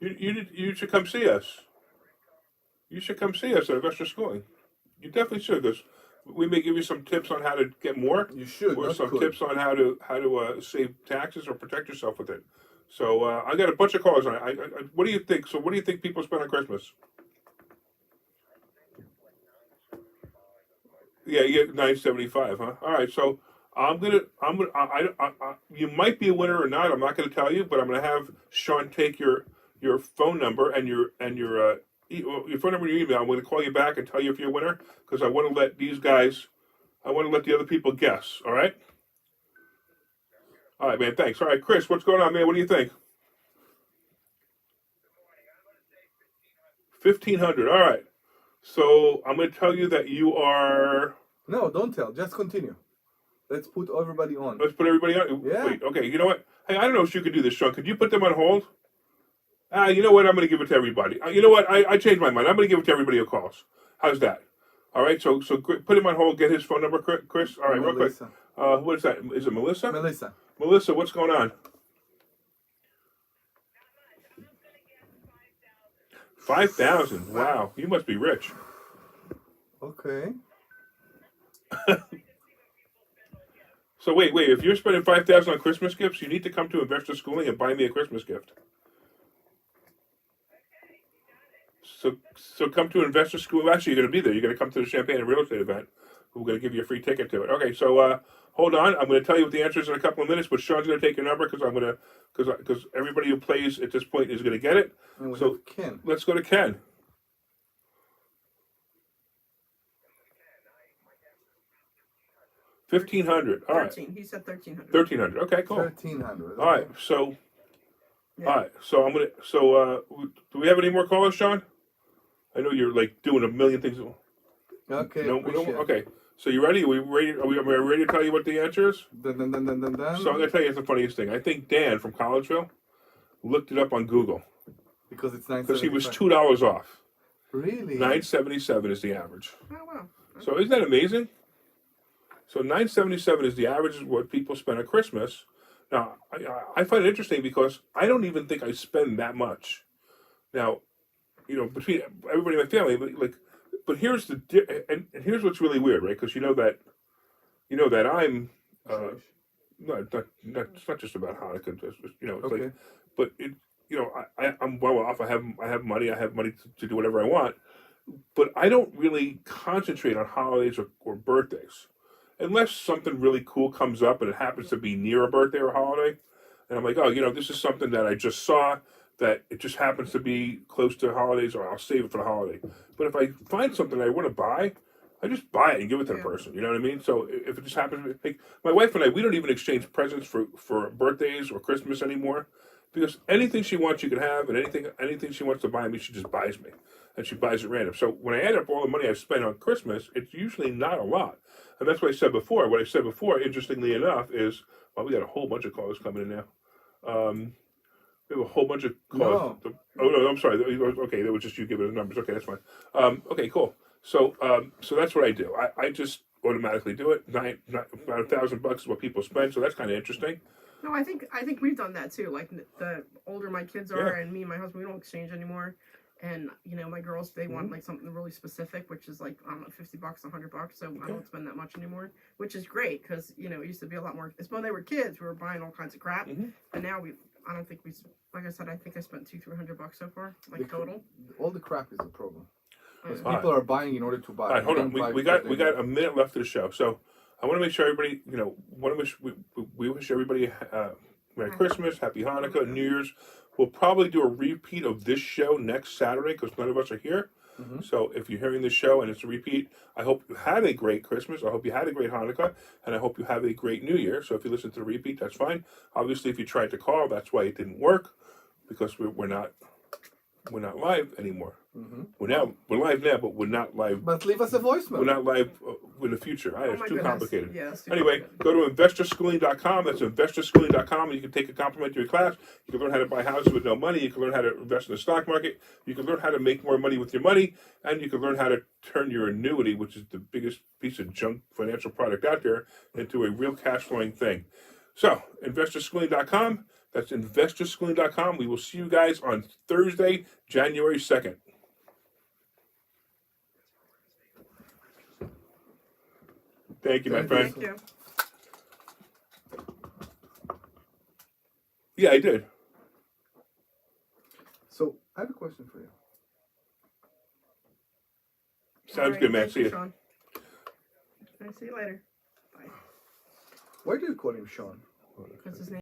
You should come see us. You should come see us at Investor Schooling. You definitely should, because we may give you some tips on how to get more. You should. Or some tips on how to save taxes or protect yourself with it. So I got a bunch of callers on it. What do you think? So what do you think people spend on Christmas? Yeah, you get $975, huh? All right, so you might be a winner or not. I'm not gonna tell you, but I'm gonna have Sean take your phone number and your phone number and your email. I'm gonna call you back and tell you if you're a winner, because I want to let the other people guess. All right. All right, man. Thanks. All right, Chris, what's going on, man? What do you think? 1,500. All right. So I'm going to tell you that you are. No, don't tell. Just continue. Let's put everybody on. Let's put everybody on. Yeah. Wait. Okay. You know what? Hey, I don't know if you could do this, Sean. Could you put them on hold? You know what? I'm going to give it to everybody. You know what? I changed my mind. I'm going to give it to everybody who calls. How's that? All right. So put him on hold. Get his phone number, Chris. All right. Melissa. Real quick. What is that? Is it Melissa? Melissa. Melissa, what's going on? 5,000. Wow, you must be rich. Okay. So wait. If you're spending 5,000 on Christmas gifts, you need to come to Investor Schooling and buy me a Christmas gift. So come to Investor School. Actually, you're going to be there. You're going to come to the Champagne and Real Estate event. We're going to give you a free ticket to it. Okay. So hold on. I'm going to tell you what the answer is in a couple of minutes. But Sean's going to take your number because everybody who plays at this point is going to get it. And we so have Ken. Let's go to Ken. $1,500. All right. 13. He said 1,300. 1,300. Okay, cool. 1,300. All right. So, Yeah. all right. So I'm gonna. So, do we have any more callers, Sean? I know you're like doing a million things. Okay. No, we don't. Okay. So you ready? Are we ready? Are we ready to tell you what the answer is? Dun, dun, dun, dun, dun, dun. So I'm gonna tell you the funniest thing. I think Dan from Collegeville looked it up on Google Because it's $9.75. because he was $2 off. Really? $9.77 is the average. Oh wow. So isn't that amazing? So $9.77 is the average of what people spend at Christmas. Now I find it interesting because I don't even think I spend that much. Now, between everybody in my family, but here's and here's what's really weird, right? Because you know that I'm it's not just about Hanukkah. It's Okay. like, but I'm well off. I have money. I have money to do whatever I want. But I don't really concentrate on holidays or birthdays, unless something really cool comes up and it happens to be near a birthday or a holiday, and I'm like, oh, this is something that I just saw that it just happens to be close to holidays, or I'll save it for the holiday. But if I find something I want to buy, I just buy it and give it to the person. You know what I mean? So if it just happens, like my wife and I, we don't even exchange presents for birthdays or Christmas anymore, because anything she wants, you can have, and anything she wants to buy me, she just buys me, and she buys it random. So when I add up all the money I've spent on Christmas, it's usually not a lot, and that's what I said before. What I said before, interestingly enough, is we got a whole bunch of callers coming in now. We have a whole bunch of calls. No. Oh no, I'm sorry. Okay, that was just you giving the numbers. Okay, that's fine. Okay, cool. So that's what I do. I just automatically do it. About $1,000 is what people spend. So that's kind of interesting. No, I think we've done that too. Like the older my kids are, and me and my husband, we don't exchange anymore. And my girls, they want like something really specific, which is like I don't know, $50, $100. So I don't spend that much anymore, which is great because it used to be a lot more. It's when they were kids, we were buying all kinds of crap, and now I don't think like I said, I think I spent $200-300 so far, like total. All the crap is a problem. Because All people are buying in order to buy. All right, hold on. We got a minute left of the show, so I want to make sure everybody, we wish everybody Merry Christmas, Happy Hanukkah, New Year's. We'll probably do a repeat of this show next Saturday because none of us are here. So if you're hearing this show and it's a repeat, I hope you had a great Christmas. I hope you had a great Hanukkah, and I hope you have a great New Year. So if you listen to the repeat, that's fine. Obviously, if you tried to call, that's why it didn't work, because we're not live anymore. We're live now, but we're not live. But leave us a voicemail. We're not live in the future. It's too complicated. Yeah, anyway, go to investorschooling.com. That's investorschooling.com, and you can take a complimentary class. You can learn how to buy houses with no money. You can learn how to invest in the stock market. You can learn how to make more money with your money, and you can learn how to turn your annuity, which is the biggest piece of junk financial product out there, into a real cash flowing thing. So, investorschooling.com. That's investorschooling.com. We will see you guys on Thursday, January 2nd. Thank you, my friend. Thank you. Yeah, I did. So, I have a question for you. Sounds good, man. See you. Sean. I'll see you later. Bye. Why do you call him Sean? Because his name